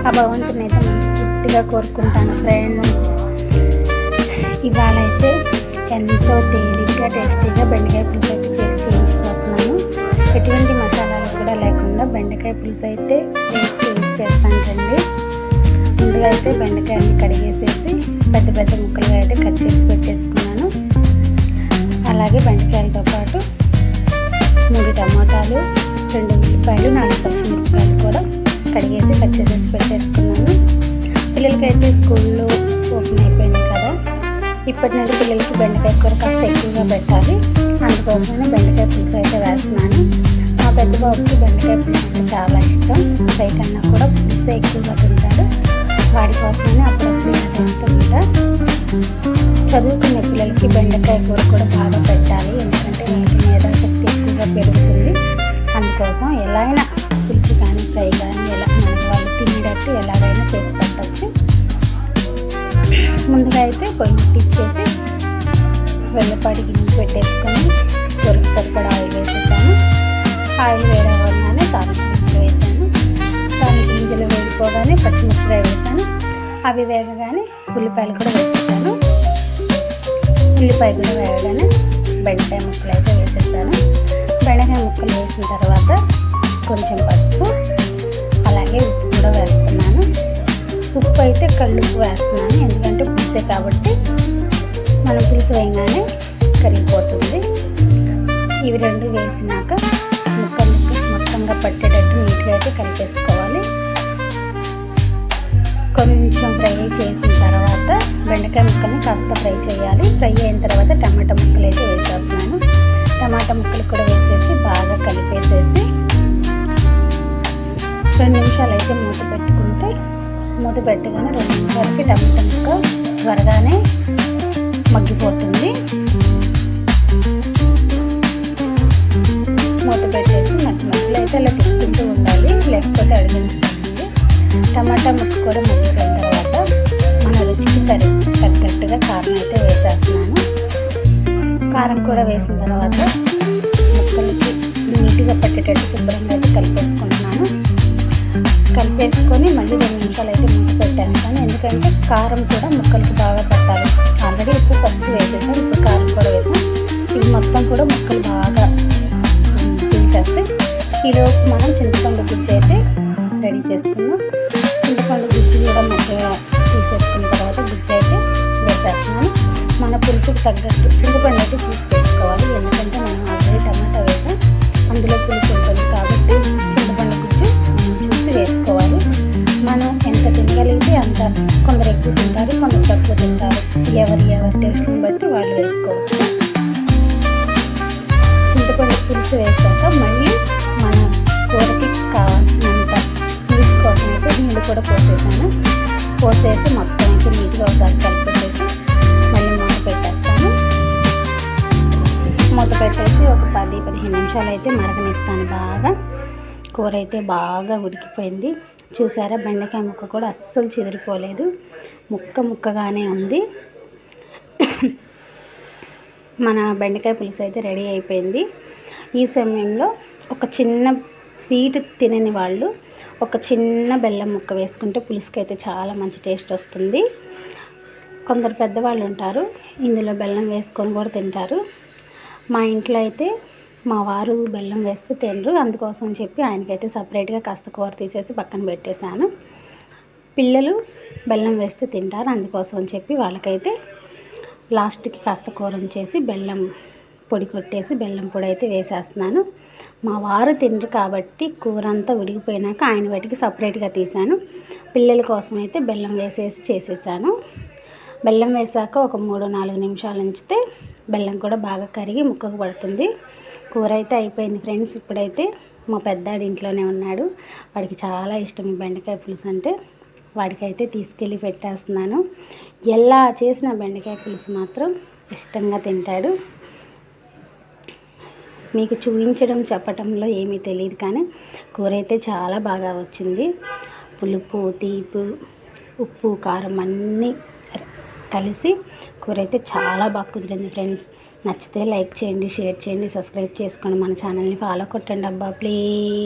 ఆ భగవంతుని అయితే మనస్ఫూర్తిగా కోరుకుంటాను ఫ్రెండ్స్. ఇవాళ అయితే ఎంతో తేలిగ్గా టేస్టీగా బెండకాయ పులుసు అయితే చేసి చూపించబోతున్నాను. ఎటువంటి మసాలాలు కూడా లేకుండా బెండకాయ పులుసు అయితే యూస్ చేస్తాను రండి. ముందుగా అయితే బెండకాయని కడిగేసేసి పెద్ద పెద్ద ముక్కలుగా అయితే కట్ చేసి పెట్టేసుకున్నాను. అలాగే బెండకాయలతో పాటు 3 టమాటాలు, 2 ఉల్లిపాయలు, 4 పచ్చిమిరపకాయలు కూడా కడిగేసి కట్ చేసేసి పెట్టేసుకున్నాను. పిల్లలకైతే స్కూల్లో ఓపెన్ అయిపోయినాయి కదా, ఇప్పటి నుండి పిల్లలకి బెండకాయ కూర కాస్త ఎక్కువగా పెట్టాలి. అందుకోసమే బెండకాయ పులుసు అయితే వేస్తున్నాను. మా పెద్ద బాబుకి బెండకాయ పులుసు అంటే చాలా ఇష్టం. ఫ్రై కన్నా కూడా పులుసు ఎక్కువగా తింటాడు. వాడి కోసమని అప్పుడప్పుడు ఇలా చేస్తూ ఉంటా. చదువుకునే పిల్లలకి బెండకాయ కూర కూడా బాగా పెట్టాలి, ఎందుకంటే వాళ్ళకి మేధాశక్తి ఎక్కువగా పెరుగుతుంది. అందుకోసం ఎలా అయినా పులుసు కానీ ఫ్రై కానీ ఎలా మనకి వాళ్ళు తినేటట్టు ఎలాగైనా చేసి పెట్టచ్చు. ముందుగా అయితే పొయ్యి ముట్టించేసి వెల్లపాటి గిన్నె పెట్టేసుకొని కూరకు సరిపడా ఆయిల్ వేసేసాను. ఆయిల్ వేడవగానే తాలింపు గింజలు వేసాను. తాలింపు గింజలు వేడిపోగానే పచ్చిమిరపకాయ వేసాను. అవి వేగగానే ఉల్లిపాయలు కూడా వేసేసాను. ఉల్లిపాయ కూడా వేయగానే బెండకాయ ముక్కలు అయితే వేసేసాను. బెండకాయ ముక్కలు వేసిన తర్వాత కొంచెం పసుపు, అలాగే ఉప్పు కూడా వేస్తున్నాను. ఉప్పు అయితే కల్లుప్పు వేస్తున్నాను, ఎందుకంటే పులుసే కాబట్టి మనం పులుసు వేయగానే కరిగిపోతుంది. ఇవి 2 వేసినాక ముక్కలు మొత్తంగా పట్టేటట్టు నీట్గా అయితే కలిపేసుకోవాలి. కొంచెం ఫ్రై చేసిన తర్వాత బెండకాయ ముక్కల్ని కాస్త ఫ్రై చేయాలి. ఫ్రై అయిన తర్వాత టమాటా ముక్కలు అయితే వేసేస్తున్నాను. టమాటా ముక్కలు కూడా వేసేసి బాగా కలిపేసేసి 2 నిమిషాలు అయితే మూత పెట్టుకుంటే, మూత పెట్టగానే 2 నిమిషాలకి టమాటా ముక్క త్వరగానే మగ్గిపోతుంది. మూత పెట్టేసి మధ్యలో అయితే అలా తిప్పుకుంటూ ఉండాలి, లేకపోతే అడిగించుకుంటుంది. టమాటా ముక్క కూడా మగ్గిపోయిన తర్వాత మన రుచికి తగ్గట్టుగా కారం అయితే వేసేస్తున్నాను. కారం కూడా వేసిన తర్వాత ముక్కలకి నీట్గా పట్టేటట్టు శుభ్రంగా అయితే కలిపేసుకుంటున్నాను. కలిపేసుకొని మళ్ళీ 2 నిమిషాలు అయితే మూత పెట్టేస్తాను, ఎందుకంటే కారం కూడా ముక్కలకి బాగా పట్టాలి. ఆల్రెడీ ఉప్పు ఫస్ట్ వేసేసాను, ఇప్పుడు కారం కూడా వేసాను. ఇవి మొత్తం కూడా ముక్కలు బాగా పీల్చేస్తే ఈలోపు మనం చింతపండు గుజ్జు అయితే రెడీ చేసుకుందాం. చింతపండు గుజ్జు కూడా మంచిగా తీసేసుకున్న తర్వాత గుజ్జు అయితే వేసేస్తున్నాను. మన పులుపుకి తగ్గట్టు చింతపండు అయితే చూసి వేసుకోవాలి, ఎందుకంటే మనం ఆల్రెడీ టమాటా వేసాం, అందులో పులుపు ఉంటుంది కాబట్టి చింతపండు గుజ్జు చూసి వేసుకోవాలి. మనం ఎంత తినగలిగితే అంత. కొందరు ఎక్కువ తింటారు, కొందరు తక్కువ తింటారు. ఎవరి టేస్ట్ని బట్టి వాళ్ళు వేసుకోవచ్చు. చింతపండు పులుసు వేసాక మళ్ళీ మన కూరకి కావాల్సినంత పులుసు కోసం అయితే నీళ్ళు కూడా పోసేసాను. పోసేసి మొత్తం అయితే నీట్గా ఒకసారి కలిపేసేసి మళ్ళీ మూత పెట్టేస్తాను. మూత పెట్టేసి ఒక 10-15 నిమిషాలు అయితే మరగనిస్తాను బాగా. కూర అయితే బాగా ఉడికిపోయింది. చూసారా, బెండకాయ ముక్క కూడా అస్సలు చెదిరిపోలేదు, ముక్కగానే ఉంది. మన బెండకాయ పులుసు అయితే రెడీ అయిపోయింది. ఈ సమయంలో ఒక చిన్న స్వీట్ తినని వాళ్ళు ఒక చిన్న బెల్లం ముక్క వేసుకుంటే పులుసుకి అయితే చాలా మంచి టేస్ట్ వస్తుంది. కొందరు పెద్దవాళ్ళు ఉంటారు, ఇందులో బెల్లం వేసుకొని కూడా తింటారు. మా ఇంట్లో అయితే మా వారు బెల్లం వేస్తే తినరు, అందుకోసం చెప్పి ఆయనకైతే సపరేట్గా కాస్త కూర తీసేసి పక్కన పెట్టేశాను. పిల్లలు బెల్లం వేస్తే తింటారు, అందుకోసం చెప్పి వాళ్ళకైతే లాస్ట్కి కాస్త కూర ఉంచేసి బెల్లం పొడి కొట్టేసి బెల్లం పొడి అయితే వేసేస్తున్నాను. మా వారు తినరు కాబట్టి కూర అంతా ఉడికిపోయినాక ఆయన వాటికి సపరేట్గా తీశాను. పిల్లల కోసం అయితే బెల్లం వేసేసి చేసేసాను. బెల్లం వేసాక ఒక 3-4 నిమిషాలు ఉంచితే బెల్లం కూడా బాగా కరిగి ముక్కకు పడుతుంది. కూర అయితే అయిపోయింది ఫ్రెండ్స్. ఇప్పుడైతే మా పెద్దాడి ఇంట్లోనే ఉన్నాడు, వాడికి చాలా ఇష్టం బెండకాయ పులుసు అంటే. వాడికైతే తీసుకెళ్ళి పెట్టేస్తున్నాను. ఎలా చేసిన బెండకాయ పులుసు మాత్రం ఇష్టంగా తింటాడు. మీకు చూపించడం చెప్పటంలో ఏమీ తెలియదు, కానీ కూర అయితే చాలా బాగా వచ్చింది. పులుపు, తీపి, ఉప్పు, కారం అన్నీ కలిసి కూర అయితే చాలా బాగా కుదిరింది ఫ్రెండ్స్. నచ్చితే లైక్ చేయండి, షేర్ చేయండి, సబ్స్క్రైబ్ చేసుకోండి, మన ఛానల్ని ఫాలో కొట్టండి అబ్బా ప్లీజ్.